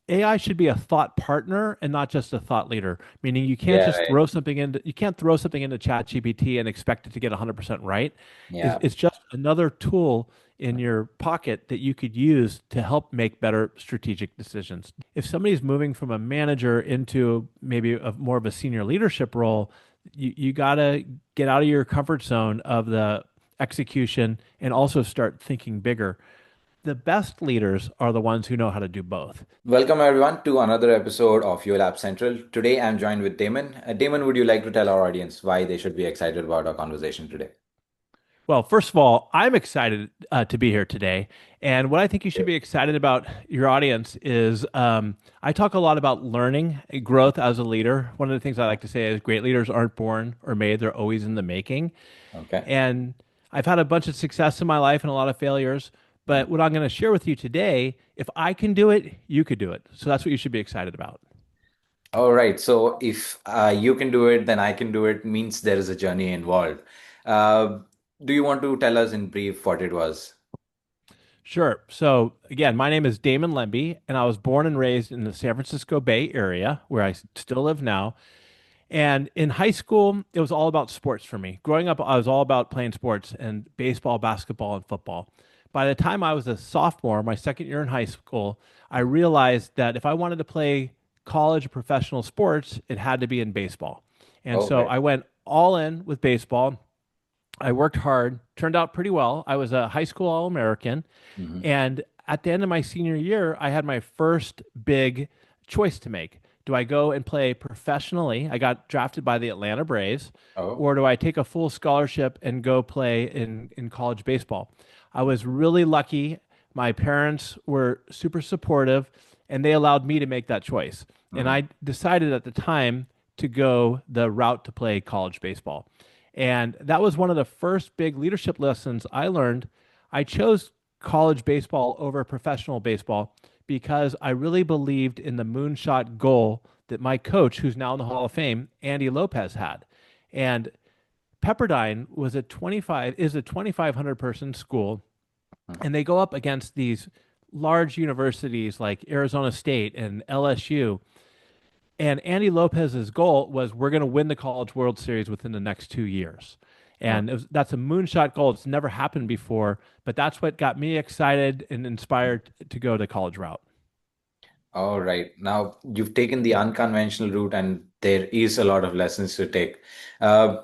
AI should be a thought partner and not just a thought leader. Meaning you can't Yeah, just right. throw something into ChatGPT and expect it to get 100% right. Yeah. It's just another tool in your pocket that you could use to help make better strategic decisions. If somebody's moving from a manager into maybe more of a senior leadership role, you got to get out of your comfort zone of the execution and also start thinking bigger. The best leaders are the ones who know how to do both. Welcome everyone to another episode of Your Lab Central. Today I'm joined with Damon. Damon, would you like to tell our audience why they should be excited about our conversation today? Well, first of all, I'm excited to be here today. And what I think you should be excited about your audience is I talk a lot about learning and growth as a leader. One of the things I like to say is great leaders aren't born or made, they're always in the making. Okay. And I've had a bunch of success in my life and a lot of failures. But what I'm going to share with you today, if I can do it, you could do it. So that's what you should be excited about. All right. So if you can do it, then I can do it means there is a journey involved. Uh, do you want to tell us in brief what it was? Sure. So, again, my name is Damon Lembi, and I was born and raised in the San Francisco Bay Area, where I still live now. And in high school, it was all about sports for me. Growing up, I was all about playing sports and baseball, basketball, and football. By the time I was a sophomore, my second year in high school, I realized that if I wanted to play college or professional sports, it had to be in baseball. And Oh, so right. I went all in with baseball. I worked hard, turned out pretty well. I was a high school All American. Hmm. And at the end of my senior year, I had my first big choice to make. Do I go and play professionally? I got drafted by the Atlanta Braves, Oh, or do I take a full scholarship and go play in college baseball? I was really lucky. My parents were super supportive and they allowed me to make that choice. And hmm. I decided at the time to go the route to play college baseball. And that was one of the first big leadership lessons I learned. I chose college baseball over professional baseball because I really believed in the moonshot goal that my coach, who's now in the Hall of Fame, Andy Lopez, had. And Pepperdine was a 25 is a 2,500 person school, and they go up against these large universities like Arizona State and LSU. And Andy Lopez's goal was we're going to win the College World Series within the next 2 years. And that's a moonshot goal. It's never happened before, but that's what got me excited and inspired to go the college route. All right. Now you've taken the unconventional route, and there is a lot of lessons to take. Uh,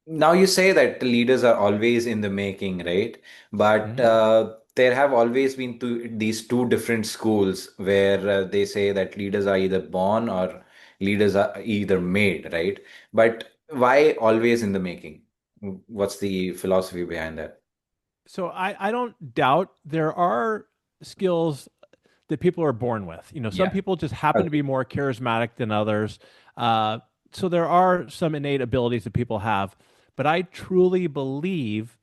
Now you say that the leaders are always in the making, right? But Mhm. there have always been these two different schools where they say that leaders are either born or leaders are either made, right? But why always in the making? What's the philosophy behind that? So I don't doubt there are skills that people are born with. Some Yeah. people just happen to be Okay. more charismatic than others. Uh, so there are some innate abilities that people have, but I truly believe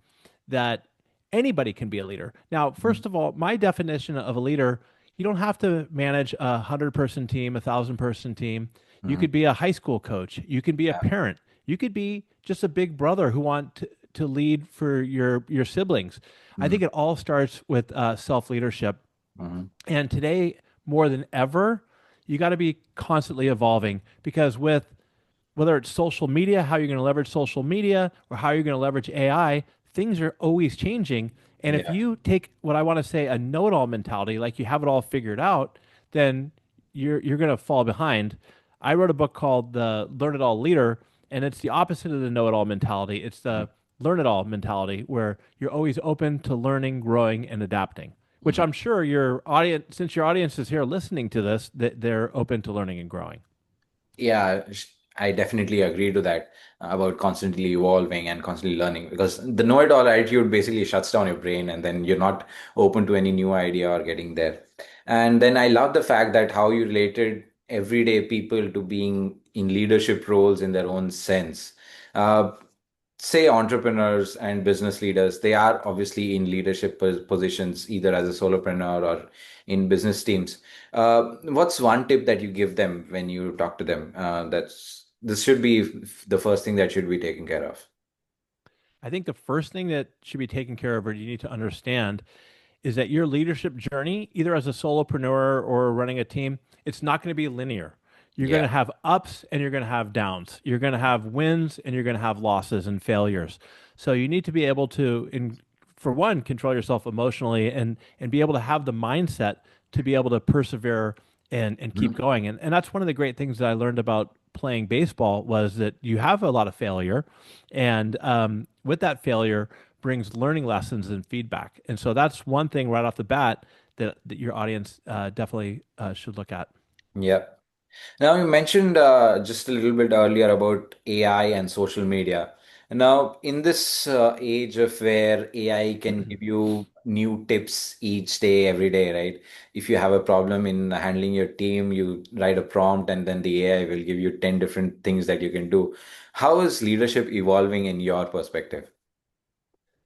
that anybody can be a leader. Now, first of all, my definition of a leader, you don't have to manage 100 person team, 1,000 person team. You Mm-hmm. could be a high school coach. You can be a Yeah. parent. You could be just a big brother who want to lead for your siblings. I Mm-hmm. think it all starts with self leadership. Mm-hmm. And today, more than ever, you got to be constantly evolving because with whether it's social media, how you're going to leverage social media, or how you're going to leverage AI, things are always changing. And if Yeah. you take what I want to say a know-it-all mentality, like you have it all figured out, then you're going to fall behind. I wrote a book called The Learn It All Leader, and it's the opposite of the know-it-all mentality. It's the learn it all mentality where you're always open to learning, growing, and adapting. Which Mhm. I'm sure your audience, since your audience is here listening to this, that they're open to learning and growing. Yeah, I definitely agree to that about constantly evolving and constantly learning because the know-it-all attitude basically shuts down your brain and then you're not open to any new idea or getting there. And then I love the fact that how you related everyday people to being in leadership roles in their own sense. Uh, Say entrepreneurs and business leaders, they are obviously in leadership positions either as a solopreneur or in business teams. What's one tip that you give them when you talk to them? That's this should be the first thing that should be taken care of. I think the first thing that should be taken care of or you need to understand is that your leadership journey, either as a solopreneur or running a team, it's not going to be linear. You're going Yeah. to have ups and you're going to have downs. You're going to have wins and you're going to have losses and failures. So you need to be able to, for one, control yourself emotionally and be able to have the mindset to be able to persevere and keep Mhm. going. And that's one of the great things that I learned about playing baseball was that you have a lot of failure, and with that failure brings learning lessons and feedback. And so that's one thing right off the bat that your audience definitely should look at. Yeah. Now, you mentioned just a little bit earlier about AI and social media. Now, in this age of where AI can give you new tips each day, every day, right? If you have a problem in handling your team, you write a prompt and then the AI will give you 10 different things that you can do. How is leadership evolving in your perspective?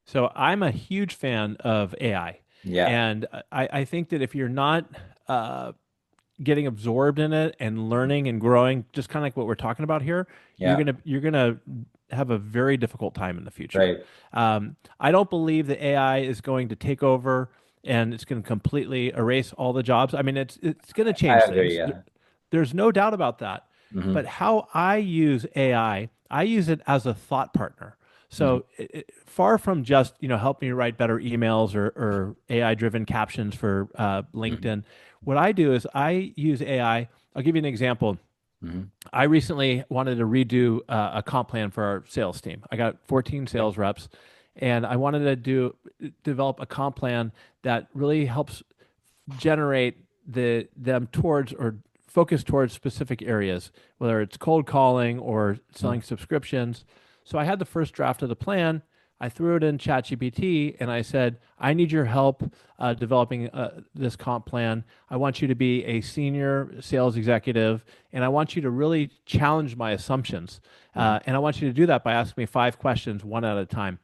So I'm a huge fan of AI, Yeah, and I think that if you're not uh, getting absorbed in it and learning and growing, just kind of like what we're talking about here, yeah, you're gonna have a very difficult time in the future. right. I don't believe that AI is going to take over and it's going to completely erase all the jobs. I mean, it's going to I change agree. things. Yeah. There's no doubt about that. Hmm. But how I use AI, I use it as a thought partner. Hmm. So far from just help me write better emails or AI driven captions for Hmm. LinkedIn, what I do is I use AI. I'll give you an example. Hmm. I recently wanted to redo a comp plan for our sales team. I got 14 sales reps, and I wanted to develop a comp plan that really helps generate them towards or focus towards specific areas, whether it's cold calling or selling subscriptions. So I had the first draft of the plan. I threw it in ChatGPT and I said, I need your help developing this comp plan. I want you to be a senior sales executive and I want you to really challenge my assumptions. Hmm. And I want you to do that by asking me 5 questions, one at a time.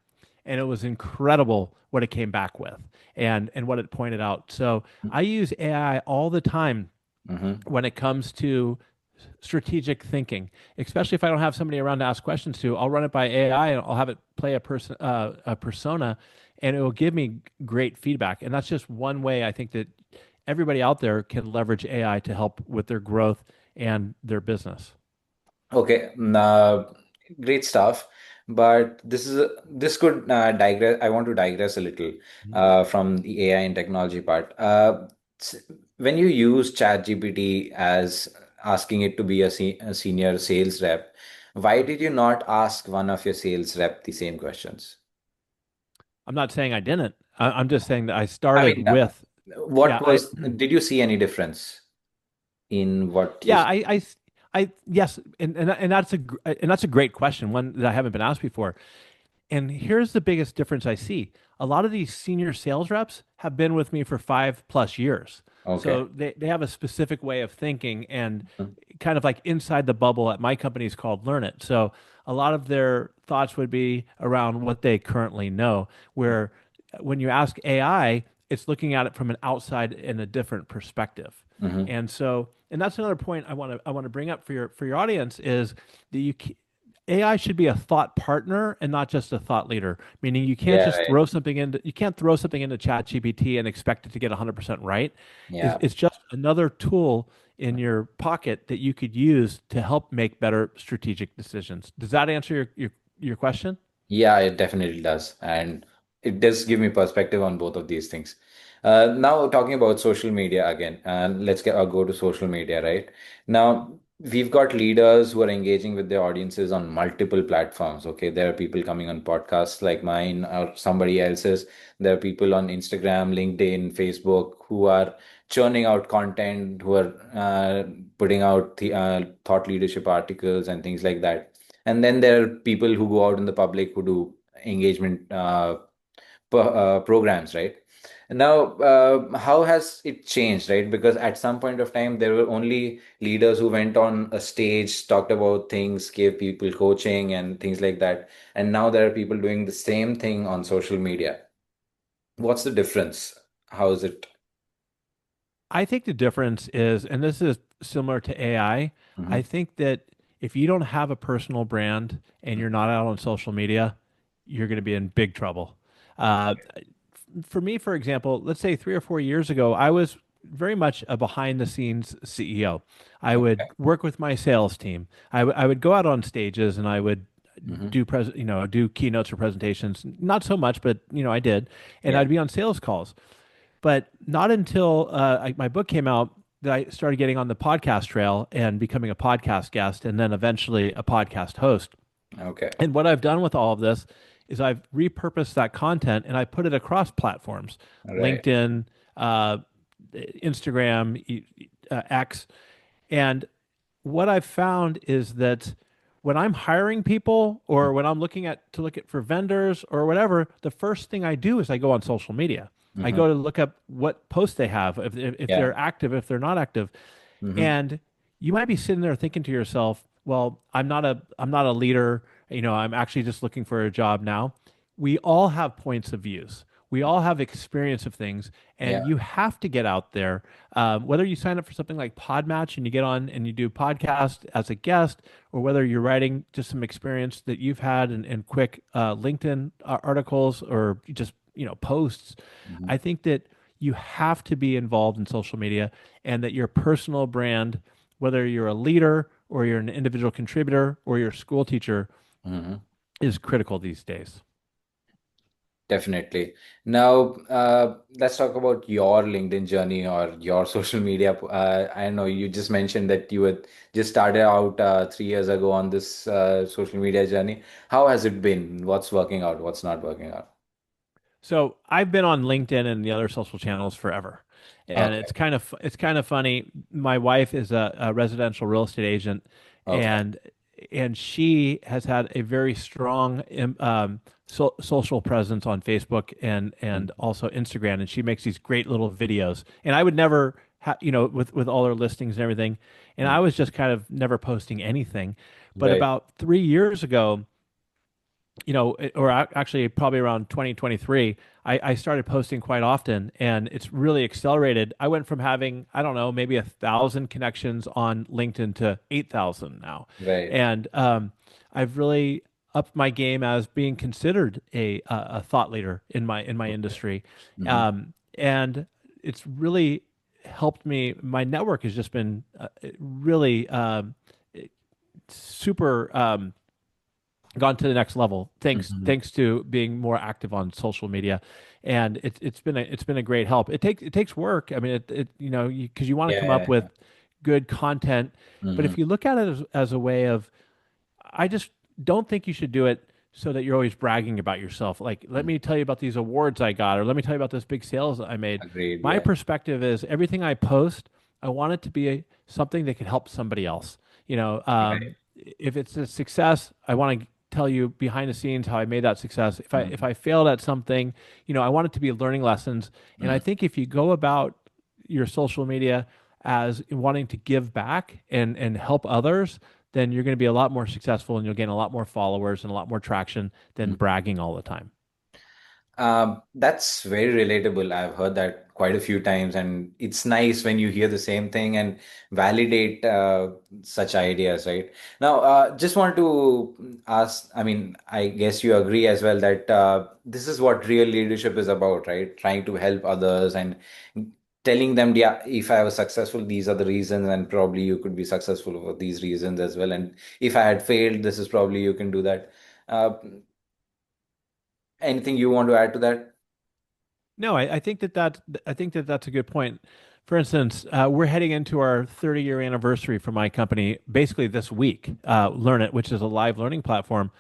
And it was incredible what it came back with and what it pointed out. So I use AI all the time Hmm. when it comes to strategic thinking, especially if I don't have somebody around to ask questions to. I'll run it by AI and I'll have it play a persona, and it will give me great feedback. And that's just one way I think that everybody out there can leverage AI to help with their growth and their business. Okay, great stuff. But this could digress. I want to digress a little from the AI and technology part. S- when you use ChatGPT as asking it to be a senior sales rep, why did you not ask one of your sales rep the same questions? I'm not saying I didn't. I'm just saying that I I started mean, with, what yeah, was, did you see any difference in what you, yeah, yes, and that's a great question, one that I haven't been asked before. And here's the biggest difference I see. A lot of these senior sales reps have been with me for 5+ years. okay. So they have a specific way of thinking and kind of like inside the bubble at my company is called Learn It. So a lot of their thoughts would be around what they currently know, where when you ask AI, it's looking at it from an outside and a different perspective. Hmm. And so, and that's another point I want to bring up for your audience is that AI should be a thought partner and not just a thought leader. Meaning Yeah, right. you can't throw something into ChatGPT and expect it to get 100% right. Yeah. It's just another tool in your pocket that you could use to help make better strategic decisions. Does that answer your question? Yeah, it definitely does. And it does give me perspective on both of these things. Now, talking about social media again, and let's go to social media, right? Now, we've got leaders who are engaging with their audiences on multiple platforms. Okay, there are people coming on podcasts like mine or somebody else's. There are people on Instagram, LinkedIn, Facebook who are churning out content, who are putting out thought leadership articles and things like that. And then there are people who go out in the public who do engagement programs, right? Now, how has it changed, right? Because at some point of time, there were only leaders who went on a stage, talked about things, gave people coaching and things like that. And now there are people doing the same thing on social media. What's the difference? How is it? I think the difference is, and this is similar to AI, I Hmm. think that if you don't have a personal brand and you're not out on social media, you're going to be in big trouble. Uh, for me, for example, let's say 3 or 4 years ago, I was very much a behind the scenes CEO. I would Okay. work with my sales team. I would go out on stages and I would Hmm. do keynotes or presentations. Not so much, but I did, and Yeah. I'd be on sales calls. But not until my book came out that I started getting on the podcast trail and becoming a podcast guest, and then eventually a podcast host. Okay. And what I've done with all of this is I've repurposed that content and I put it across platforms, Right. LinkedIn, uh, Instagram, X. And what I've found is that when I'm hiring people or when I'm looking at to look at for vendors or whatever, the first thing I do is I go on social media. I Hmm. go to look up what posts they have, if Yeah. they're active, if they're not active. Hmm. And you might be sitting there thinking to yourself, well, I'm not a leader, I'm actually just looking for a job now. We all have points of views. We all have experience of things, and Yeah. you have to get out there. Whether you sign up for something like Podmatch and you get on and you do podcast as a guest, or whether you're writing just some experience that you've had and quick LinkedIn articles or just posts, Hmm. I think that you have to be involved in social media and that your personal brand, whether you're a leader or you're an individual contributor or you're a school teacher, Hmm. is critical these days. Definitely. Now, let's talk about your LinkedIn journey or your social media. I know you just mentioned that you had just started out 3 years ago on this social media journey. How has it been? What's working out? What's not working out? So I've been on LinkedIn and the other social channels forever. And Okay. it's kind of funny. My wife is a residential real estate agent Okay. and she has had a very strong social presence on Facebook and Mhm. also Instagram, and she makes these great little videos. And I would never with all her listings and everything, and Mhm. I was just kind of never posting anything. But Right. about 3 years ago, actually probably around 2023, I started posting quite often and it's really accelerated. I went from having, I don't know, maybe 1,000 connections on LinkedIn to 8,000 now. Right. And I've really upped my game as being considered a thought leader in my Okay. industry. Hmm. And it's really helped me. My network has just been really super gone to the next level Hmm. thanks to being more active on social media, and it's been a great help. It takes work. I mean, because you want to come up Yeah. with good content, but Hmm. if you look at it as a way of, I just don't think you should do it so that you're always bragging about yourself. Like, let me tell you about these awards I got, or let me tell you about this big sales I made. Agreed. My Yeah. perspective is everything I post, I want it to be something that can help somebody else. Right. If it's a success, I want to tell you behind the scenes how I made that success. If Hmm. I failed at something, I want it to be learning lessons. And I Hmm. think if you go about your social media as wanting to give back and help others, then you're going to be a lot more successful and you'll gain a lot more followers and a lot more traction than bragging all the time. That's very relatable. I've heard that quite a few times, and it's nice when you hear the same thing and validate such ideas, right? Now, just want to ask, I mean, I guess you agree as well that this is what real leadership is about, right? Trying to help others and telling them, yeah, if I was successful, these are the reasons, and probably you could be successful for these reasons as well. And if I had failed, this is probably you can do that. Uh, Anything you want to add to that? No, I think that that's a good point. For instance, we're heading into our 30-year anniversary for my company basically this week, Learn It, which is a live learning platform.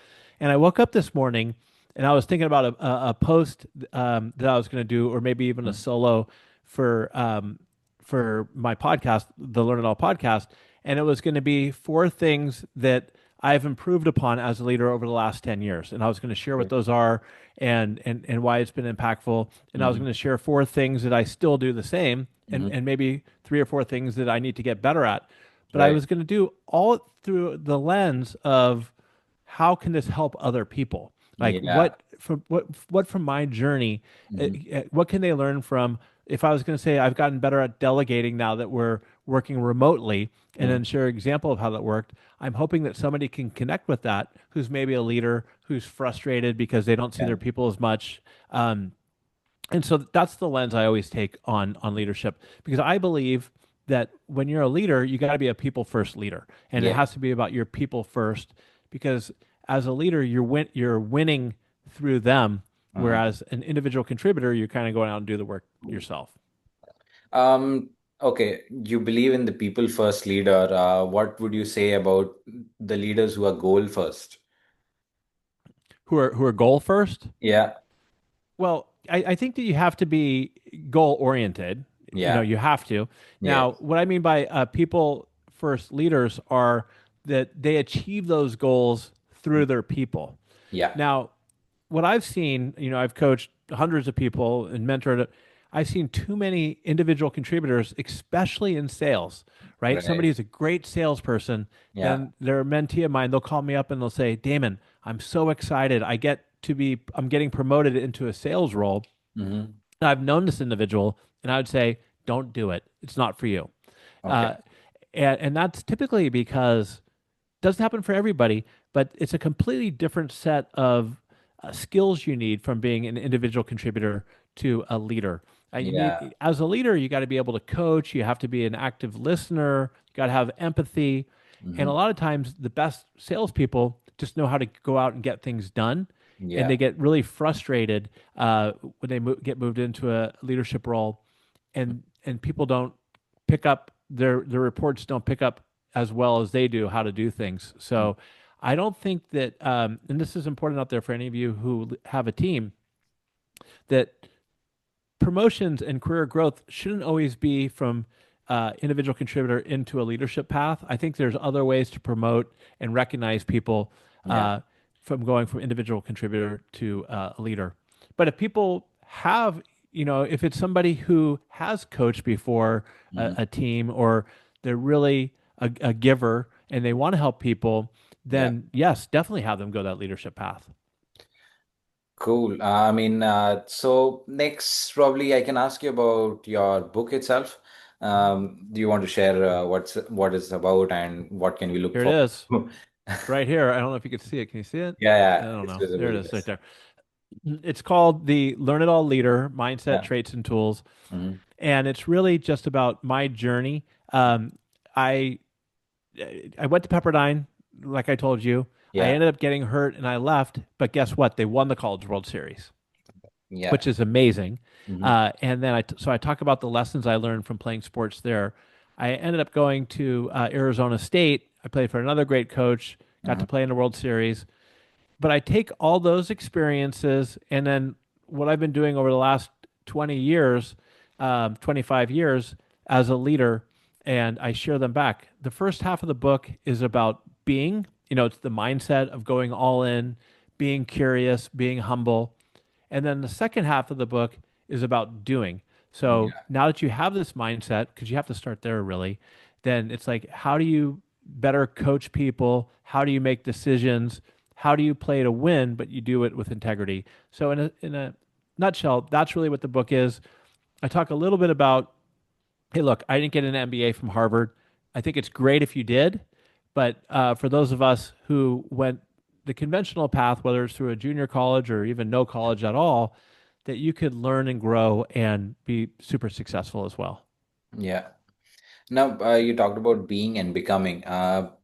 And I woke up this morning and I was thinking about a post that I was going to do, or maybe even a solo for my podcast, the Learn It All podcast. And it was going to be four things that I've improved upon as a leader over the last 10 years. And I was going to share what those are and why it's been impactful. And I was Mm-hmm. going to share four things that I still do the same Hmm. and maybe three or four things that I need to get better at. But I Right. was going to do all through the lens of how can this help other people? Like Yeah. what from my journey, Hmm. what can they learn from? If I was going to say I've gotten better at delegating now that we're working remotely, and Hmm. then share an example of how that worked, I'm hoping that somebody can connect with that who's maybe a leader who's frustrated because they don't see Yeah. their people as much. Um, And so that's the lens I always take on leadership because I believe that when you're a leader, you got to be a people first leader, and it Yeah. has to be about your people first because as a leader, you're winning through them, Uh-huh. whereas an individual contributor, you're kind of going out and do the work yourself. Um, okay, you believe in the people first leader. What would you say about the leaders who are goal first? Who are goal first. Yeah, Well, I think that you have to be goal oriented. You know, yeah, you have to. Now, yes, what I mean by people first leaders are that they achieve those goals through their people. yeah, Now, what I've seen, I've coached hundreds of people and mentored. I've seen too many individual contributors, especially in sales, right? right, Somebody who's a great salesperson, yeah, then they're a mentee of mine. They'll call me up and they'll say, Damon, I'm so excited. I'm getting promoted into a sales role. hmm, And I've known this individual, and I would say, don't do it. It's not for you. okay, Uh, and that's typically because doesn't happen for everybody, but it's a completely different set of skills you need from being an individual contributor to a leader. yeah, As a leader, you got to be able to coach. You have to be an active listener. You got to have empathy. And a hmm, lot of times, the best salespeople just know how to go out and get things done. And yeah, they get really frustrated when they get moved into a leadership role, and people don't pick up their reports don't pick up as well as they do how to do things. So I don't think that, and this is important out there for any of you who have a team, that promotions and career growth shouldn't always be from individual contributor into a leadership path. I think there's other ways to promote and recognize people yeah, uh, from going from individual contributor to a leader. But if people have, if it's somebody who has coached before hmm, a team or they're really a giver and they want to help people, yeah. then yes, definitely have them go that leadership path. Cool. So next, probably I can ask you about your book itself. Do you want to share what it's about and what can we look Here it for? is, right here. I don't know if you can see it. Can you see it? Yeah, I yeah, don't it's know. There visible. it is, right Yes. there. It's called the Learn It All Leader Mindset, Yeah. Traits, and Tools. Hmm. And it's really just about my journey. I I went to Pepperdine, like I told you. I Yeah. ended up getting hurt and I left, but guess what? They won the College World Series, Yeah. which is amazing. Hmm. And then so I talk about the lessons I learned from playing sports there. I ended up going to Arizona State. I played for another great coach, got Hmm. to play in the World Series. But I take all those experiences and then what I've been doing over the last 20 years, 25 years as a leader, and I share them back. The first half of the book is about being, it's the mindset of going all in, being curious, being humble. And then the second half of the book is about doing. So Yeah. now that you have this mindset, because you have to start there really, then it's like, how do you better coach people? How do you make decisions? How do you play to win, but you do it with integrity? So in a nutshell, that's really what the book is. I talk a little bit about, hey, look, I didn't get an MBA from Harvard. I think it's great if you did, but for those of us who went the conventional path, whether it's through a junior college or even no college at all, that you could learn and grow and be super successful as well. Yeah. Now, you talked about being and becoming.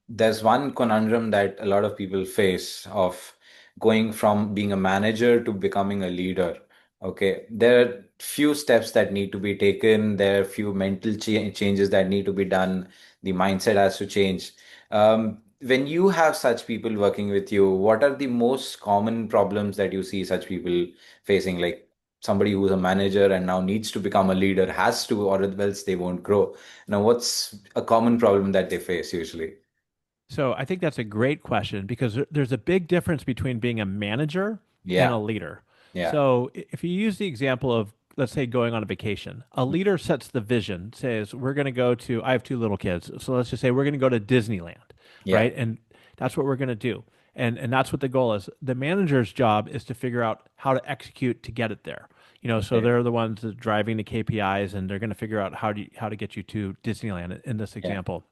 There's one conundrum that a lot of people face of going from being a manager to becoming a leader. Okay, there are few steps that need to be taken. There are few mental changes that need to be done. The mindset has to change. When you have such people working with you, what are the most common problems that you see such people facing? Like somebody who's a manager and now needs to become a leader has to, or else they won't grow. Now, what's a common problem that they face usually? So I think that's a great question because there's a big difference between being a manager and a Yeah, leader. yeah, So if you use the example of, let's say, going on a vacation, a leader sets the vision, says, we're going to go to, I have two little kids. So let's just say we're going to go to Disneyland, yeah, right? And that's what we're going to do. And that's what the goal is. The manager's job is to figure out how to execute to get it there. So okay, they're the ones that are driving the KPIs and they're going to figure out how to get you to Disneyland in this yeah, example.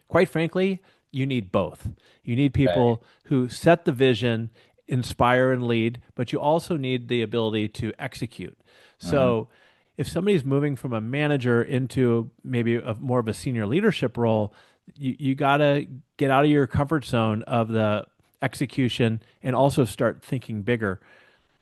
Quite frankly, you need both. You need right, people who set the vision inspire and lead, but you also need the ability to execute. Hmm. So if somebody's moving from a manager into maybe more of a senior leadership role, you got to get out of your comfort zone of the execution and also start thinking bigger.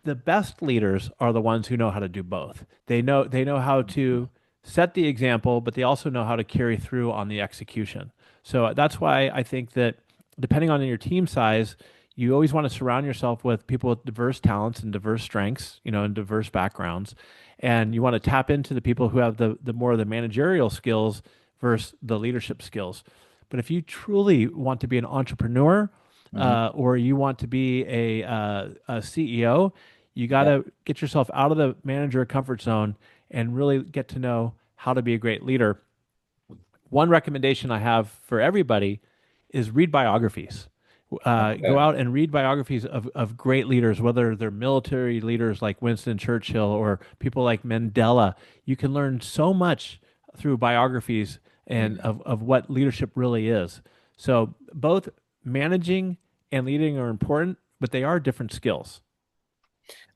The best leaders are the ones who know how to do both. They know how to set the example, but they also know how to carry through on the execution. So that's why I think that depending on your team size, you always want to surround yourself with people with diverse talents and diverse strengths, and diverse backgrounds. And you want to tap into the people who have the more of the managerial skills versus the leadership skills. But if you truly want to be an entrepreneur, Hmm. or you want to be a CEO, you got Yeah. to get yourself out of the manager comfort zone and really get to know how to be a great leader. One recommendation I have for everybody is read biographies. Go Okay. out and read biographies of great leaders, whether they're military leaders like Winston Churchill or people like Mandela. You can learn so much through biographies and Yeah. of what leadership really is. So both managing and leading are important, but they are different skills.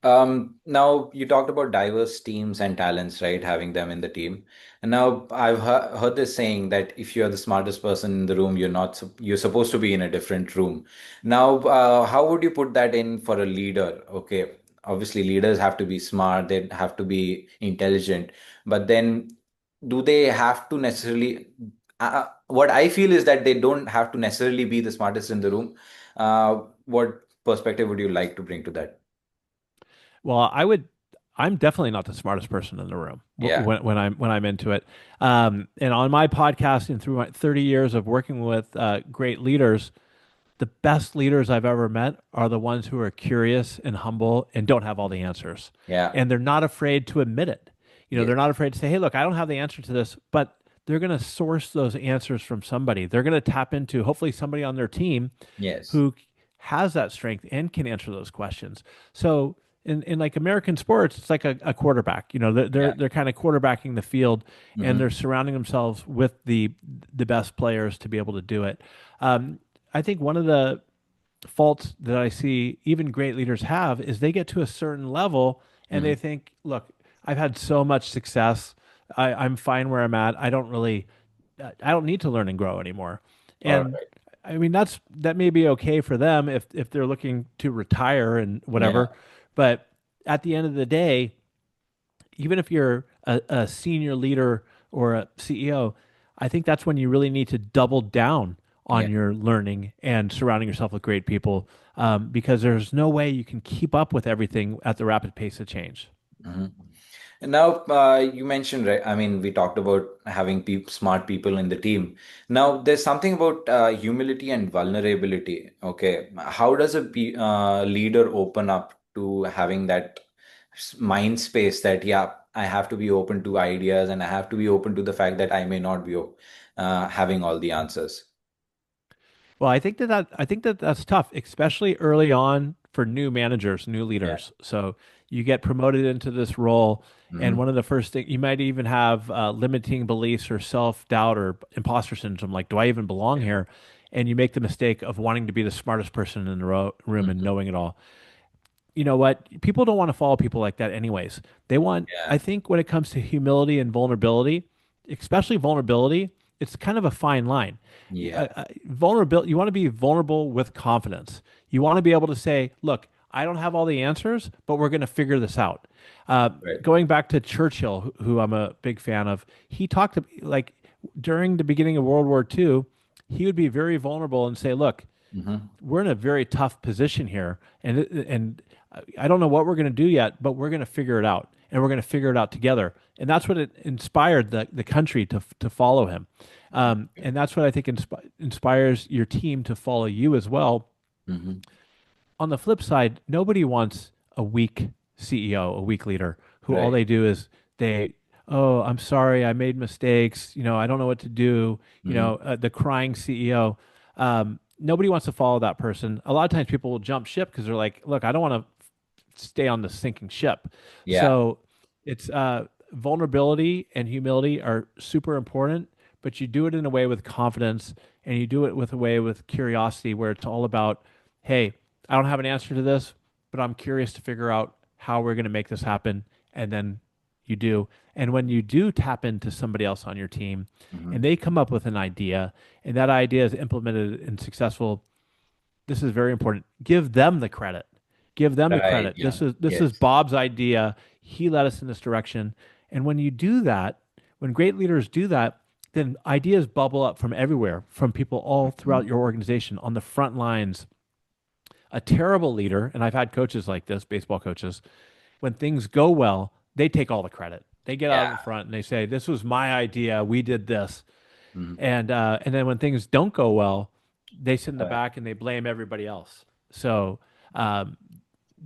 Now you talked about diverse teams and talents, right? Having them in the team. And now I've heard this saying that if you're the smartest person in the room, you're supposed to be in a different room. Now, how would you put that in for a leader? Okay, obviously leaders have to be smart, they have to be intelligent, but then do they have to necessarily? What I feel is that they don't have to necessarily be the smartest in the room. What perspective would you like to bring to that? Well, I'm definitely not the smartest person in the room Yeah. when I'm into it. And on my podcast and through my 30 years of working with great leaders, the best leaders I've ever met are the ones who are curious and humble and don't have all the answers. Yeah. And they're not afraid to admit it. Yes. They're not afraid to say, "Hey, look, I don't have the answer to this," but they're going to source those answers from somebody. They're going to tap into hopefully somebody on their team Yes. who has that strength and can answer those questions. So in like American sports, it's like a quarterback. They're Yeah. they're kind of quarterbacking the field, and Hmm. they're surrounding themselves with the best players to be able to do it. I think one of the faults that I see even great leaders have is they get to a certain level and they Hmm. think, look, I've had so much success. I'm fine where I'm at. I don't need to learn and grow anymore. All And right. I mean, that may be okay for them if they're looking to retire and Yeah. whatever. But at the end of the day, even if you're a senior leader or a CEO, I think that's when you really need to double down Yeah. on your learning and surrounding yourself with great people, because there's no way you can keep up with everything at the rapid pace of change. Hmm. And now, you mentioned, right? I mean, we talked about having smart people in the team. Now, there's something about humility and vulnerability. Okay. How does a leader open up to having that mind space that, yeah, I have to be open to ideas and I have to be open to the fact that I may not be having all the answers? Well, I think that that's tough, especially early on for new managers, new Yeah. leaders. So you get promoted into this role, and Hmm. one of the first things you might even have limiting beliefs or self doubt or imposter syndrome, like, do I even belong Yeah. here? And you make the mistake of wanting to be the smartest person in the room and Hmm. knowing it all. You know what? People don't want to follow people like that, anyways. I Yeah. think when it comes to humility and vulnerability, especially vulnerability, it's kind of a fine line. Yeah. Vulnerability, you want to be vulnerable with confidence. You want to be able to say, look, I don't have all the answers, but we're going to figure this out. Right. Going back to Churchill, who I'm a big fan of, he talked like during the beginning of World War II, he would be very vulnerable and say, look, Hmm. we're in a very tough position here, and I don't know what we're going to do yet, but we're going to figure it out, and we're going to figure it out together. And that's what it inspired the country to follow him, and that's what I think inspires your team to follow you as well. Hmm. On the flip side, nobody wants a weak CEO, a weak leader who all Right. they do is they, oh, I'm sorry, I made mistakes. I don't know what to do. Hmm. The crying CEO. Nobody wants to follow that person. A lot of times people will jump ship because they're like, look, I don't want to stay on the sinking ship. Yeah. So it's vulnerability and humility are super important, but you do it in a way with confidence and you do it with a way with curiosity where it's all about, hey, I don't have an answer to this, but I'm curious to figure out how we're going to make this happen. And then you do. And when you do tap into somebody else on your team and Hmm. they come up with an idea and that idea is implemented and successful, this is very important. Give them the credit. Give them the Right. credit. Yeah. This is Yes. Bob's idea. He led us in this direction. And when you do that, when great leaders do that, then ideas bubble up from everywhere, from people all throughout Mhm. your organization on the front lines. A terrible leader, and I've had coaches like this, baseball coaches, when things go well, they take all the credit. They get out Yeah. in front and they say, "This was my idea. We did this." Mhm. And then when things don't go well, they sit in the Right. back and they blame everybody else. So um,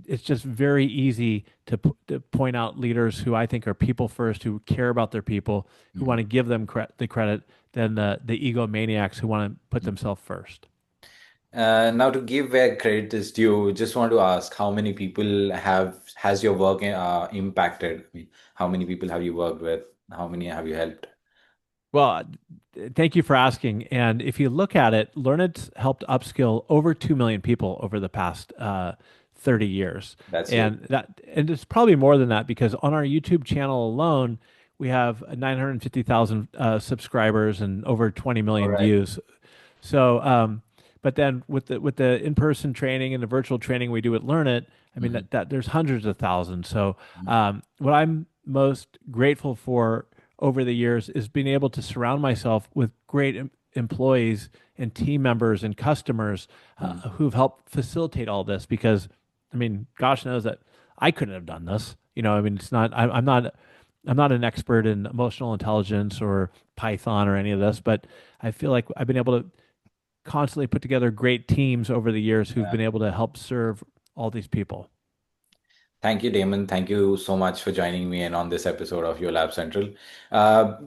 it's just very easy to point out leaders who I think are people first, who care about their people, who want Mhm. to give them the credit, than the egomaniacs who want to put Mhm. themselves first. Now, to give where credit is due, just want to ask how many people has your work impacted? I mean, how many people have you worked with? How many have you helped? Well, thank you for asking. And if you look at it, Learned's helped upskill over 2 million people over the past 30 years. That's huge. And it's probably more than that because on our YouTube channel alone, we have 950,000 subscribers and over 20 All million right. views. So, but then with the in-person training and the virtual training we do at Learn It, I mean Mhm. that there's hundreds of thousands. So, Mhm. what I'm most grateful for over the years is being able to surround myself with great employees and team members and customers Mhm. who've helped facilitate all this. Because, I mean, gosh knows that I couldn't have done this. I mean, it's not. I'm not an expert in emotional intelligence or Python or any of this, but I feel like I've been able to constantly put together great teams over the years who've been able to help serve all these people. Thank you, Damon. Thank you so much for joining me in on this episode of Your Lab Central.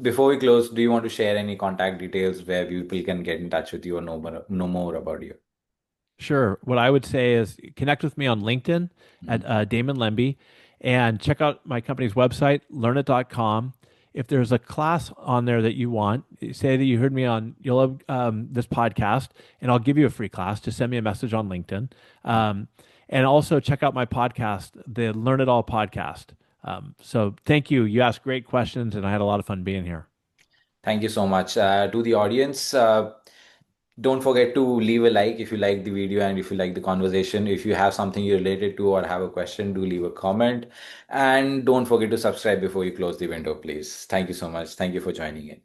Before we close, do you want to share any contact details where people can get in touch with you or know more about you? Sure. What I would say is connect with me on LinkedIn at Mhm. Damon Lembi and check out my company's website, learnit.com. If there's a class on there that you want, say that you heard me on you'll love this podcast, and I'll give you a free class. Just send me a message on LinkedIn. And also check out my podcast, the Learn It All podcast. So thank you. You asked great questions, and I had a lot of fun being here. Thank you so much. To the audience, don't forget to leave a like if you like the video and if you like the conversation. If you have something you related to or have a question, do leave a comment. And don't forget to subscribe before you close the window, please. Thank you so much. Thank you for joining in.